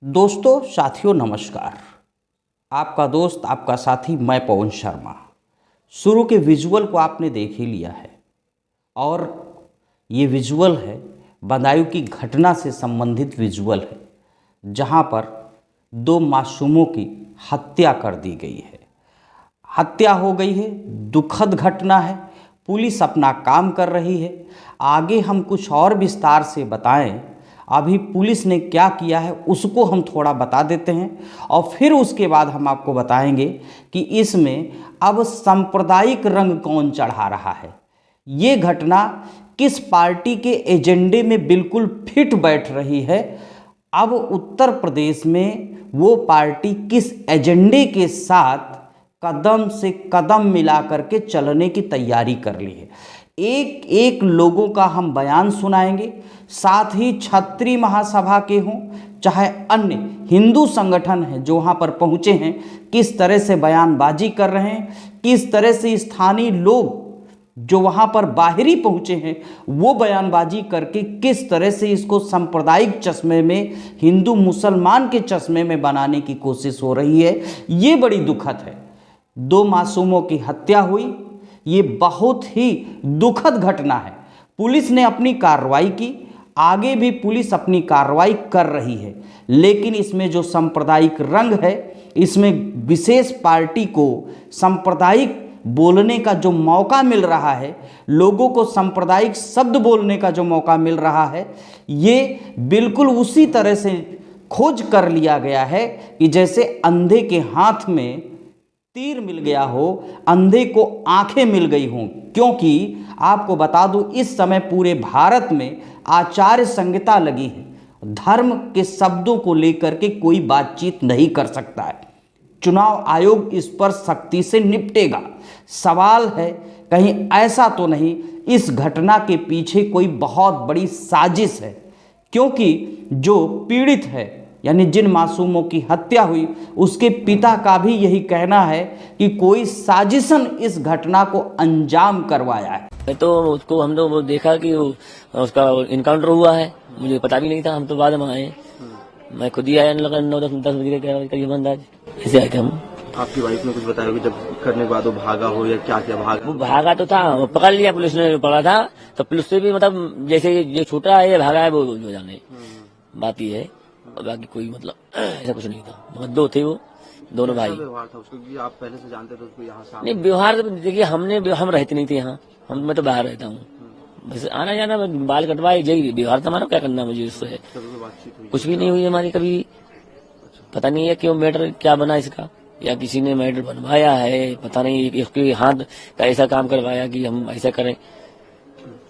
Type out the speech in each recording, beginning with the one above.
दोस्तों, साथियों, नमस्कार। आपका दोस्त, आपका साथी, मैं पवन शर्मा। शुरू के विजुअल को आपने देख ही लिया है और ये विजुअल है बदायूं की घटना से संबंधित विजुअल है, जहां पर दो मासूमों की हत्या कर दी गई है। हत्या हो गई है, दुखद घटना है। पुलिस अपना काम कर रही है। आगे हम कुछ और विस्तार से बताएं। अभी पुलिस ने क्या किया है उसको हम थोड़ा बता देते हैं और फिर उसके बाद हम आपको बताएंगे कि इसमें अब सांप्रदायिक रंग कौन चढ़ा रहा है। ये घटना किस पार्टी के एजेंडे में बिल्कुल फिट बैठ रही है। अब उत्तर प्रदेश में वो पार्टी किस एजेंडे के साथ कदम से कदम मिला करके चलने की तैयारी कर ली है। एक एक लोगों का हम बयान सुनाएंगे, साथ ही क्षत्रिय महासभा के हों चाहे अन्य हिंदू संगठन हैं जो वहाँ पर पहुँचे हैं, किस तरह से बयानबाजी कर रहे हैं, किस तरह से स्थानीय लोग जो वहाँ पर बाहरी पहुँचे हैं वो बयानबाजी करके किस तरह से इसको सांप्रदायिक चश्मे में, हिंदू मुसलमान के चश्मे में बनाने की कोशिश हो रही है। ये बड़ी दुखद है। दो मासूमों की हत्या हुई, ये बहुत ही दुखद घटना है। पुलिस ने अपनी कार्रवाई की, आगे भी पुलिस अपनी कार्रवाई कर रही है, लेकिन इसमें जो सांप्रदायिक रंग है, इसमें विशेष पार्टी को सांप्रदायिक बोलने का जो मौका मिल रहा है, लोगों को सांप्रदायिक शब्द बोलने का जो मौका मिल रहा है, ये बिल्कुल उसी तरह से खोज कर लिया गया है कि जैसे अंधे के हाथ में तीर मिल गया हो, अंधे को आंखें मिल गई हों। क्योंकि आपको बता दूं, इस समय पूरे भारत में आचार संहिता लगी है। धर्म के शब्दों को लेकर के कोई बातचीत नहीं कर सकता है। चुनाव आयोग इस पर सख्ती से निपटेगा। सवाल है कहीं ऐसा तो नहीं इस घटना के पीछे कोई बहुत बड़ी साजिश है, क्योंकि जो पीड़ित है यानी जिन मासूमों की हत्या हुई उसके पिता का भी यही कहना है कि कोई साजिशन इस घटना को अंजाम करवाया है। तो उसको हम तो वो देखा कि उसका इनकाउंटर हुआ है, मुझे पता भी नहीं था। हम तो बाद में आए, मैं खुद ही आया, लगा 9-10 बजे के करीब अंदाज ऐसे आए थे हम। आपकी वाइफ ने कुछ बताया कि जब करने के बाद वो भागा हो या क्या क्या भागा? वो भागा तो था, वो पकड़ लिया पुलिस ने, पकड़ा था तो पुलिस से भी मतलब जैसे ये छूटा है, ये भागा है, वो जो जाने बात ही है। बाकी कोई मतलब ऐसा कुछ नहीं था। मतलब दो थे, वो दोनों भाई। व्यवहार था उसको कि आप पहले से जानते थे उसको यहाँ सामने? नहीं, व्यवहार तो देखिए, हम रहते नहीं थे यहाँ, मैं तो बाहर रहता हूँ। बस आना जाना, बाल कटवाए, यही व्यवहार था हमारा। क्या करना मुझे उससे? कुछ भी नहीं हुई हमारी कभी। पता नहीं है क्यों मैटर क्या बना इसका, या किसी ने मैटर बनवाया है, पता नहीं। इसके हाथ का ऐसा काम करवाया कि हम ऐसा करें,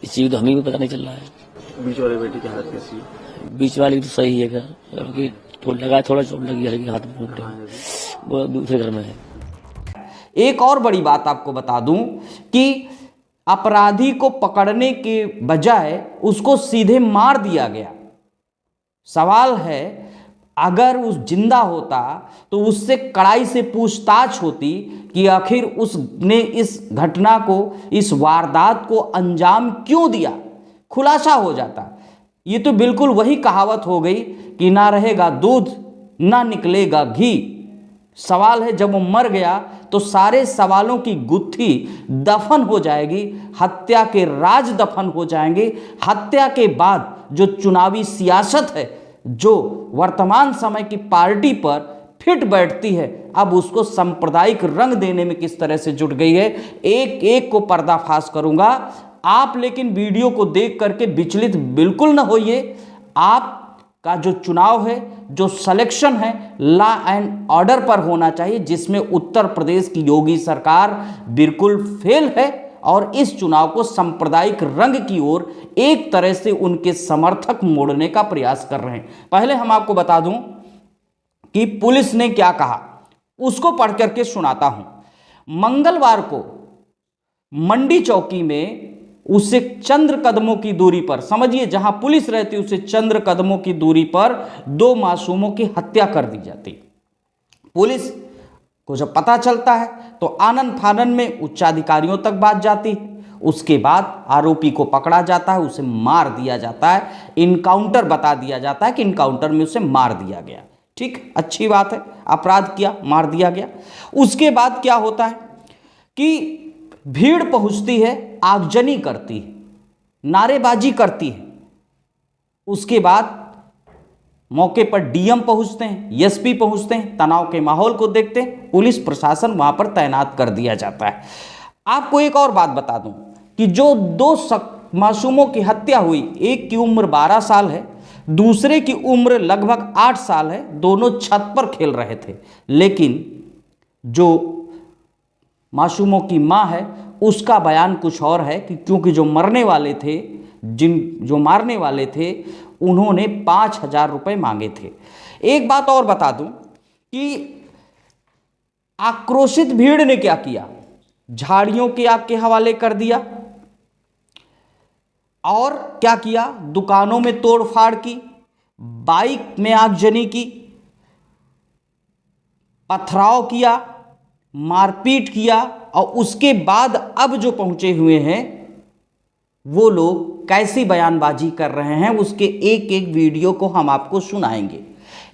इस चीज तो हमें भी पता नहीं चल रहा है। बीच वाले बेटी की हालत कैसी है? बीच वाली तो सही है, क्योंकि थोड़ा चोट लगी है हाथ में, वो दूसरे घर में है। एक और बड़ी बात आपको बता दूं कि अपराधी को पकड़ने के बजाय उसको सीधे मार दिया गया। सवाल है, अगर उस जिंदा होता तो उससे कड़ाई से पूछताछ होती कि आखिर उसने इस घटना को, इस वारदात को अंजाम क्यों दिया, खुलासा हो जाता। ये तो बिल्कुल वही कहावत हो गई कि ना रहेगा दूध ना निकलेगा घी। सवाल है, जब वो मर गया तो सारे सवालों की गुत्थी दफन हो जाएगी, हत्या के राज दफन हो जाएंगे। हत्या के बाद जो चुनावी सियासत है, जो वर्तमान समय की पार्टी पर फिट बैठती है, अब उसको सांप्रदायिक रंग देने में किस तरह से जुट गई है, एक एक को पर्दाफाश करूंगा। आप लेकिन वीडियो को देख करके विचलित बिल्कुल न होइए। आपका जो चुनाव है, जो सिलेक्शन है, लॉ एंड ऑर्डर पर होना चाहिए, जिसमें उत्तर प्रदेश की योगी सरकार बिल्कुल फेल है और इस चुनाव को सांप्रदायिक रंग की ओर एक तरह से उनके समर्थक मोड़ने का प्रयास कर रहे हैं। पहले हम आपको बता दूं कि पुलिस ने क्या कहा, उसको पढ़ करके सुनाता हूं। मंगलवार को मंडी चौकी में उससे चंद्र कदमों की दूरी पर, समझिए जहां पुलिस रहती उससे चंद्र कदमों की दूरी पर दो मासूमों की हत्या कर दी जाती। पुलिस को जब पता चलता है तो आनन फानन में उच्चाधिकारियों तक बात जाती है। उसके बाद आरोपी को पकड़ा जाता है, उसे मार दिया जाता है। इनकाउंटर बता दिया जाता है कि इनकाउंटर में उसे मार दिया गया। ठीक, अच्छी बात है, अपराध किया, मार दिया गया। उसके बाद क्या होता है कि भीड़ पहुंचती है, आगजनी करती है, नारेबाजी करती है। उसके बाद मौके पर डीएम पहुंचते हैं, एसपी पहुंचते हैं, तनाव के माहौल को देखते हैं, पुलिस प्रशासन वहां पर तैनात कर दिया जाता है। आपको एक और बात बता दूं कि जो दो मासूमों की हत्या हुई, एक की उम्र 12 साल है, दूसरे की उम्र लगभग 8 साल है, दोनों छत पर खेल रहे थे। लेकिन जो मासूमों की मां है उसका बयान कुछ और है कि क्योंकि जो मरने वाले थे, जो मारने वाले थे, उन्होंने 5,000 रुपये मांगे थे। एक बात और बता दूं कि आक्रोशित भीड़ ने क्या किया, झाड़ियों के आग के हवाले कर दिया और क्या किया, दुकानों में तोड़फाड़ की, बाइक में आगजनी की, पथराव किया, मारपीट किया। और उसके बाद अब जो पहुंचे हुए हैं वो लोग कैसी बयानबाजी कर रहे हैं, उसके एक एक वीडियो को हम आपको सुनाएंगे।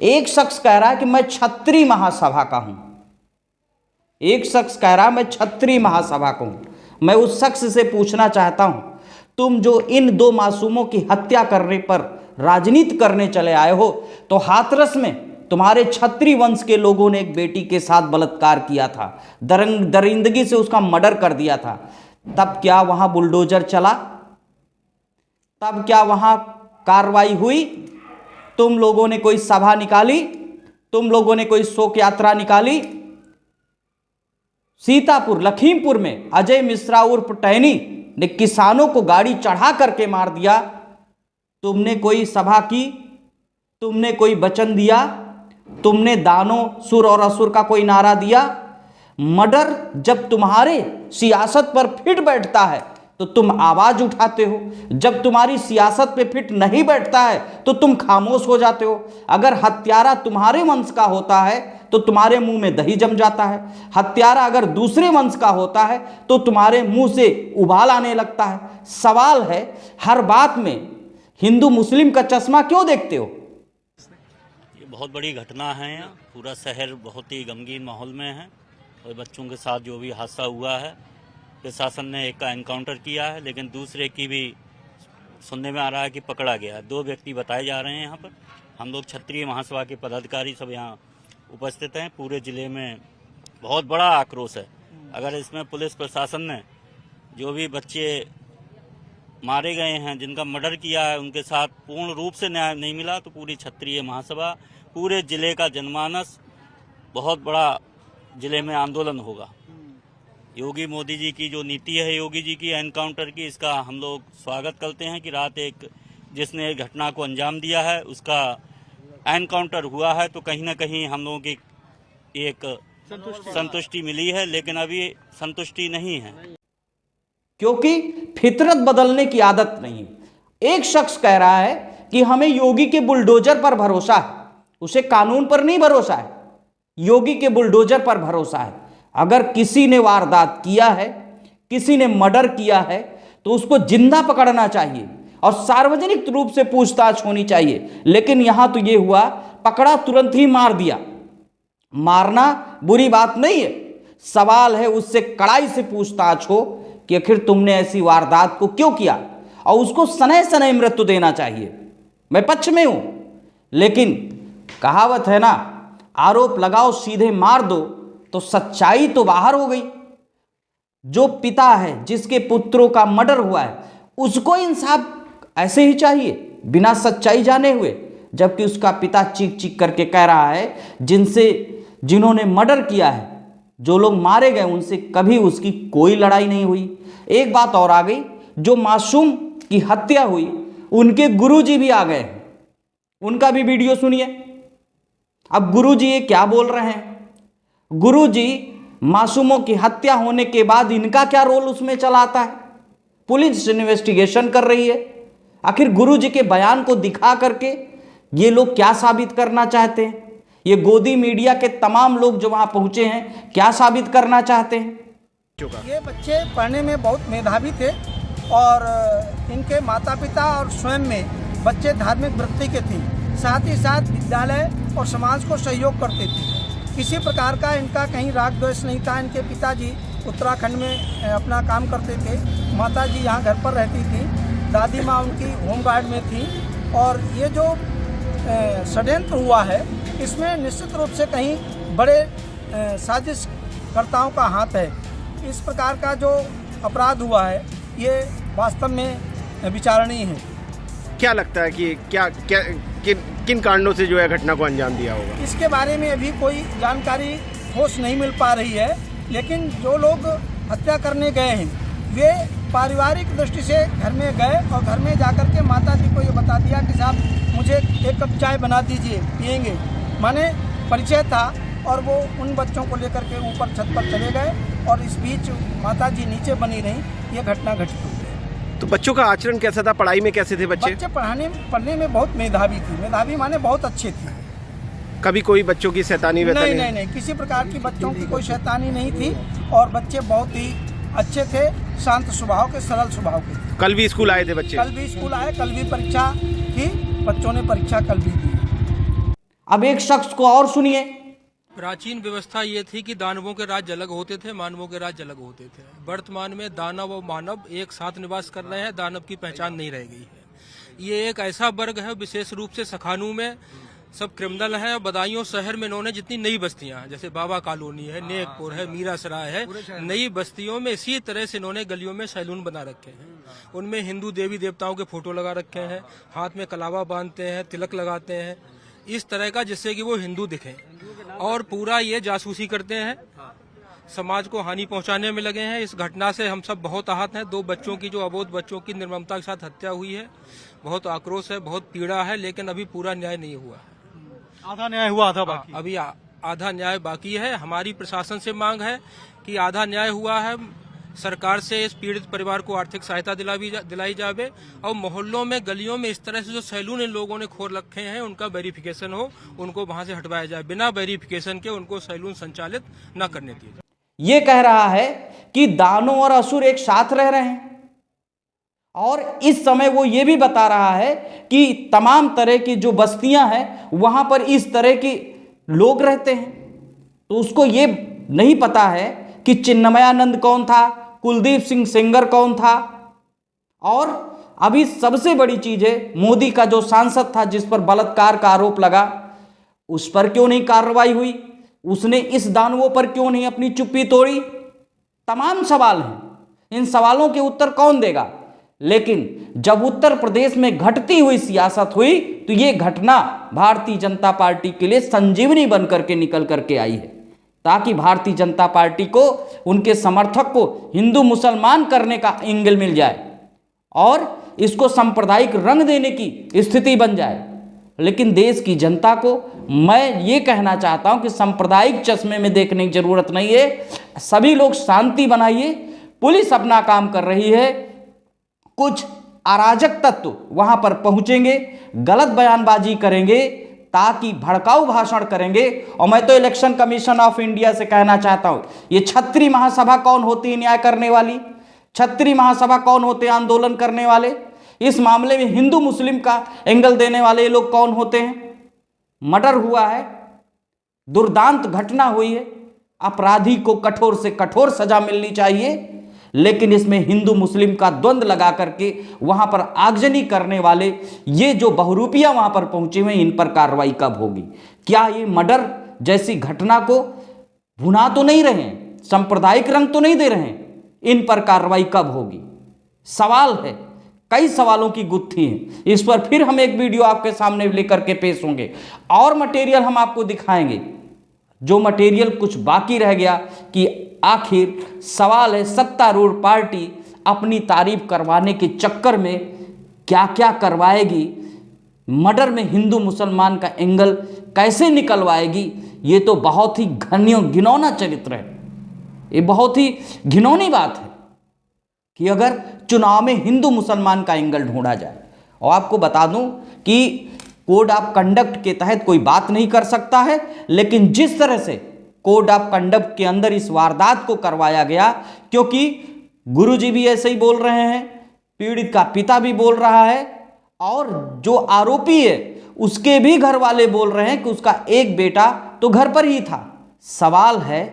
एक शख्स कह रहा है कि मैं क्षत्रिय महासभा का हूं, एक शख्स कह रहा है मैं क्षत्रिय महासभा का हूं। मैं उस शख्स से पूछना चाहता हूं, तुम जो इन दो मासूमों की हत्या करने पर राजनीति करने चले आए हो, तो हाथरस में तुम्हारे क्षत्रिय वंश के लोगों ने एक बेटी के साथ बलात्कार किया था, दरिंदगी से उसका मर्डर कर दिया था, तब क्या वहां बुलडोजर चला? तब क्या वहां कार्रवाई हुई? तुम लोगों ने कोई सभा निकाली? तुम लोगों ने कोई शोक यात्रा निकाली? सीतापुर लखीमपुर में अजय मिश्रा उर्फ टहनी ने किसानों को गाड़ी चढ़ा करके मार दिया। तुमने कोई सभा की? तुमने कोई वचन दिया? तुमने दानों सुर और असुर का कोई नारा दिया? मर्डर जब तुम्हारे सियासत पर फिट बैठता है तो तुम आवाज उठाते हो, जब तुम्हारी सियासत पे फिट नहीं बैठता है तो तुम खामोश हो जाते हो। अगर हत्यारा तुम्हारे वंश का होता है तो तुम्हारे मुंह में दही जम जाता है, हत्यारा अगर दूसरे वंश का होता है तो तुम्हारे मुंह से उबाल आने लगता है। सवाल है, हर बात में हिंदू मुस्लिम का चश्मा क्यों देखते हो? ये बहुत बड़ी घटना है, यहाँ पूरा शहर बहुत ही गमगीन माहौल में है और बच्चों के साथ जो भी हादसा हुआ है, प्रशासन ने एक का एनकाउंटर किया है, लेकिन दूसरे की भी सुनने में आ रहा है कि पकड़ा गया है। 2 व्यक्ति बताए जा रहे हैं। यहाँ पर हम लोग क्षत्रिय महासभा के पदाधिकारी सब यहाँ उपस्थित हैं। पूरे जिले में बहुत बड़ा आक्रोश है। अगर इसमें पुलिस प्रशासन ने जो भी बच्चे मारे गए हैं, जिनका मर्डर किया है, उनके साथ पूर्ण रूप से न्याय नहीं मिला तो पूरी क्षत्रिय महासभा, पूरे जिले का जनमानस, बहुत बड़ा जिले में आंदोलन होगा। योगी मोदी जी की जो नीति है, योगी जी की एनकाउंटर की, इसका हम लोग स्वागत करते हैं कि रात एक जिसने घटना को अंजाम दिया है उसका एनकाउंटर हुआ है, तो कहीं ना कहीं हम लोगों की एक संतुष्टि मिली है, लेकिन अभी संतुष्टि नहीं है क्योंकि फितरत बदलने की आदत नहीं है। एक शख्स कह रहा है कि हमें योगी के बुलडोजर पर भरोसा है, उसे कानून पर नहीं भरोसा है, योगी के बुलडोजर पर भरोसा है। अगर किसी ने वारदात किया है, किसी ने मर्डर किया है, तो उसको जिंदा पकड़ना चाहिए और सार्वजनिक रूप से पूछताछ होनी चाहिए। लेकिन यहां तो ये हुआ, पकड़ा तुरंत ही मार दिया। मारना बुरी बात नहीं है, सवाल है उससे कड़ाई से पूछताछ हो कि आखिर तुमने ऐसी वारदात को क्यों किया, और उसको सनय सनय मृत्यु देना चाहिए। मैं पक्ष में हूं, लेकिन कहावत है ना, आरोप लगाओ सीधे मार दो, तो सच्चाई तो बाहर हो गई। जो पिता है जिसके पुत्रों का मर्डर हुआ है, उसको इंसाफ ऐसे ही चाहिए बिना सच्चाई जाने हुए, जबकि उसका पिता चीख चीख करके कह रहा है जिन्होंने मर्डर किया है, जो लोग मारे गए, उनसे कभी उसकी कोई लड़ाई नहीं हुई। एक बात और आ गई, जो मासूम की हत्या हुई उनके गुरुजी भी आ गए, उनका भी वीडियो सुनिए। अब गुरुजी ये क्या बोल रहे हैं? गुरुजी मासूमों की हत्या होने के बाद इनका क्या रोल उसमें चलाता है? पुलिस इन्वेस्टिगेशन कर रही है। आखिर गुरुजी के बयान को दिखा करके ये लोग क्या साबित करना चाहते हैं? ये गोदी मीडिया के तमाम लोग जो वहां पहुंचे हैं, क्या साबित करना चाहते हैं? ये बच्चे पढ़ने में बहुत मेधावी थे और इनके माता पिता और स्वयं में बच्चे धार्मिक वृत्ति के थे। साथ ही साथ विद्यालय और समाज को सहयोग करते थे। किसी प्रकार का इनका कहीं राग द्वेष नहीं था। इनके पिताजी उत्तराखंड में अपना काम करते थे, माताजी यहाँ घर पर रहती थी, दादी माँ उनकी होमगार्ड में थी। और ये जो षड्यंत्र हुआ है इसमें निश्चित रूप से कहीं बड़े साजिशकर्ताओं का हाथ है। इस प्रकार का जो अपराध हुआ है ये वास्तव में विचारणीय है। क्या लगता है कि किन कारणों से जो है घटना को अंजाम दिया होगा? इसके बारे में अभी कोई जानकारी ठोस नहीं मिल पा रही है, लेकिन जो लोग हत्या करने गए हैं वे पारिवारिक दृष्टि से घर में गए और घर में जाकर के माता जी को ये बता दिया कि साहब मुझे एक कप चाय बना दीजिए, पियेंगे। माने परिचय था और वो उन बच्चों को लेकर के ऊपर छत पर चले गए और इस बीच माता जी नीचे बनी रहीं। ये घटना घटित हुई है। तो बच्चों का आचरण कैसा था? पढ़ाई में कैसे थे बच्चे? बच्चे पढ़ने में बहुत मेधावी थी। मेधावी माने बहुत अच्छे थे। कभी कोई बच्चों की शैतानी नहीं, किसी प्रकार की बच्चों की कोई शैतानी नहीं थी और बच्चे बहुत ही अच्छे थे, शांत स्वभाव के, सरल स्वभाव के थे। कल भी स्कूल आए थे बच्चे? कल भी स्कूल आए, कल भी परीक्षा थी, बच्चों ने परीक्षा कल भी दी। अब एक शख्स को और सुनिए। प्राचीन व्यवस्था ये थी कि दानवों के राज्य अलग होते थे, मानवों के राज्य अलग होते थे। वर्तमान में दानव और मानव एक साथ निवास कर रहे हैं, दानव की पहचान नहीं रह गई है। ये एक ऐसा वर्ग है, विशेष रूप से सखानू में सब क्रिमिनल हैं। बदायूं शहर में इन्होंने जितनी नई बस्तियां हैं, जैसे बाबा कॉलोनी है, नेकपुर है, मीरा सराय है, नई बस्तियों में इसी तरह से इन्होंने गलियों में सैलून बना रखे हैं। उनमें हिंदू देवी देवताओं के फोटो लगा रखे हैं, हाथ में कलावा बांधते हैं, तिलक लगाते हैं, इस तरह का, जिससे कि वो हिंदू दिखें। और पूरा ये जासूसी करते हैं, समाज को हानि पहुंचाने में लगे हैं। इस घटना से हम सब बहुत आहत हैं। 2 बच्चों की, जो अबोध बच्चों की निर्ममता के साथ हत्या हुई है, बहुत आक्रोश है, बहुत पीड़ा है, लेकिन अभी पूरा न्याय नहीं हुआ है। आधा न्याय हुआ, आधा बाकी। अभी आधा न्याय बाकी है। हमारी प्रशासन से मांग है कि आधा न्याय हुआ है, सरकार से इस पीड़ित परिवार को आर्थिक सहायता दिलाई जावे और मोहल्लों में, गलियों में इस तरह से जो सैलून इन लोगों ने खोल रखे हैं उनका वेरिफिकेशन हो, उनको वहां से हटवाया जाए। बिना वेरिफिकेशन के उनको सैलून संचालित न करने दिए। ये कह रहा है कि दानव और असुर एक साथ रह रहे हैं और इस समय वो ये भी बता रहा है कि तमाम तरह की जो बस्तियां हैं वहां पर इस तरह के लोग रहते हैं। तो उसको ये नहीं पता है कि चिन्मयानंद कौन था, कुलदीप सिंह सेंगर कौन था। और अभी सबसे बड़ी चीज है, मोदी का जो सांसद था जिस पर बलात्कार का आरोप लगा, उस पर क्यों नहीं कार्रवाई हुई? उसने इस दानवों पर क्यों नहीं अपनी चुप्पी तोड़ी? तमाम सवाल हैं। इन सवालों के उत्तर कौन देगा? लेकिन जब उत्तर प्रदेश में घटती हुई सियासत हुई तो ये घटना भारतीय जनता पार्टी के लिए संजीवनी बन करके निकल करके आई है, ताकि भारतीय जनता पार्टी को, उनके समर्थक को हिंदू मुसलमान करने का एंगल मिल जाए और इसको सांप्रदायिक रंग देने की स्थिति बन जाए। लेकिन देश की जनता को मैं ये कहना चाहता हूं कि सांप्रदायिक चश्मे में देखने की जरूरत नहीं है। सभी लोग शांति बनाइए। पुलिस अपना काम कर रही है, कुछ अराजक तत्व वहां पर पहुंचेंगे, गलत बयानबाजी करेंगे, ताकि भड़काऊ भाषण करेंगे। और मैं तो इलेक्शन कमीशन ऑफ इंडिया से कहना चाहता हूं, ये क्षत्रिय महासभा कौन होती है न्याय करने वाली? क्षत्रिय महासभा कौन होते हैं आंदोलन करने वाले? इस मामले में हिंदू मुस्लिम का एंगल देने वाले ये लोग कौन होते हैं? मर्डर हुआ है, दुर्दांत घटना हुई है, अपराधी को कठोर से कठोर सजा मिलनी चाहिए। लेकिन इसमें हिंदू मुस्लिम का द्वंद्व लगा करके वहां पर आगजनी करने वाले ये जो बहुरूपियां वहां पर पहुंचे हुए, इन पर कार्रवाई कब होगी? क्या ये मर्डर जैसी घटना को भुना तो नहीं रहे हैं, सांप्रदायिक रंग तो नहीं दे रहे हैं? इन पर कार्रवाई कब होगी? सवाल है, कई सवालों की गुत्थी है। इस पर फिर हम एक वीडियो आपके सामने लेकर के पेश होंगे और मटेरियल हम आपको दिखाएंगे। जो मटेरियल कुछ बाकी रह गया कि आखिर सवाल है, सत्तारूढ़ पार्टी अपनी तारीफ करवाने के चक्कर में क्या क्या करवाएगी, मर्डर में हिंदू मुसलमान का एंगल कैसे निकलवाएगी? ये तो बहुत ही घिनौना चरित्र है। ये बहुत ही घिनौनी बात है कि अगर चुनाव में हिंदू मुसलमान का एंगल ढूंढा जाए। और आपको बता दूं कि कोड ऑफ कंडक्ट के तहत कोई बात नहीं कर सकता है, लेकिन जिस तरह से कोड ऑफ कंडक्ट के अंदर इस वारदात को करवाया गया, क्योंकि गुरुजी भी ऐसे ही बोल रहे हैं, पीड़ित का पिता भी बोल रहा है और जो आरोपी है उसके भी घर वाले बोल रहे हैं कि उसका एक बेटा तो घर पर ही था। सवाल है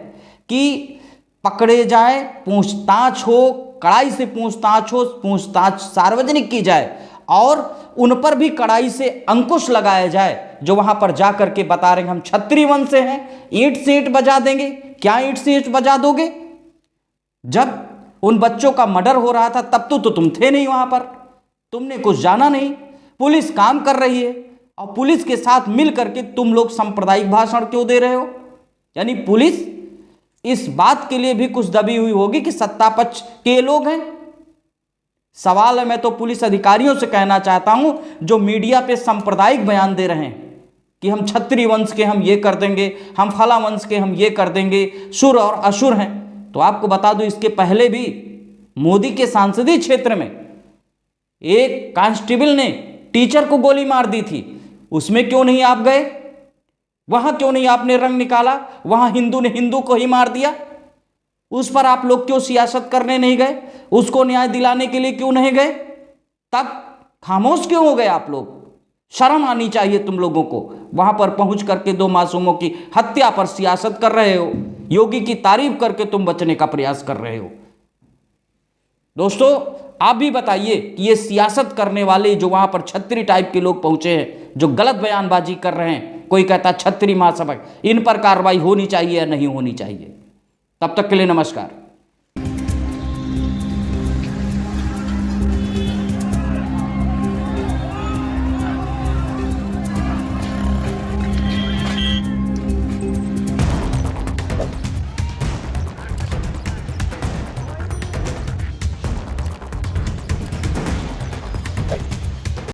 कि पकड़े जाए, पूछताछ हो, कड़ाई से पूछताछ हो, पूछताछ सार्वजनिक की जाए और उन पर भी कड़ाई से अंकुश लगाया जाए जो वहां पर जा करके बता रहे हैं हम क्षत्रिय वंश से हैं, ईंट से ईंट बजा देंगे। क्या ईंट से ईंट बजा दोगे? जब उन बच्चों का मर्डर हो रहा था तब तो तुम थे नहीं वहां पर, तुमने कुछ जाना नहीं। पुलिस काम कर रही है और पुलिस के साथ मिल करके तुम लोग सांप्रदायिक भाषण क्यों दे रहे हो? यानी पुलिस इस बात के लिए भी कुछ दबी हुई होगी कि सत्ता पक्ष के लोग हैं। सवाल है, मैं तो पुलिस अधिकारियों से कहना चाहता हूं जो मीडिया पे सांप्रदायिक बयान दे रहे हैं कि हम क्षत्रिय वंश के हम ये कर देंगे, हम फला वंश के हम ये कर देंगे, सुर और असुर हैं। तो आपको बता दूं, इसके पहले भी मोदी के संसदीय क्षेत्र में एक कांस्टेबल ने टीचर को गोली मार दी थी। उसमें क्यों नहीं आप गए? वहां क्यों नहीं आपने रंग निकाला? वहां हिंदू ने हिंदू को ही मार दिया, उस पर आप लोग क्यों सियासत करने नहीं गए? उसको न्याय दिलाने के लिए क्यों नहीं गए? तब खामोश क्यों हो गए आप लोग? शर्म आनी चाहिए तुम लोगों को। वहां पर पहुंच करके 2 मासूमों की हत्या पर सियासत कर रहे हो, योगी की तारीफ करके तुम बचने का प्रयास कर रहे हो। दोस्तों, आप भी बताइए कि ये सियासत करने वाले जो वहां पर छत्री टाइप के लोग पहुंचे हैं, जो गलत बयानबाजी कर रहे हैं, कोई कहता छत्री महासभा, इन पर कार्रवाई होनी चाहिए या नहीं होनी चाहिए? तब तक के लिए नमस्कार।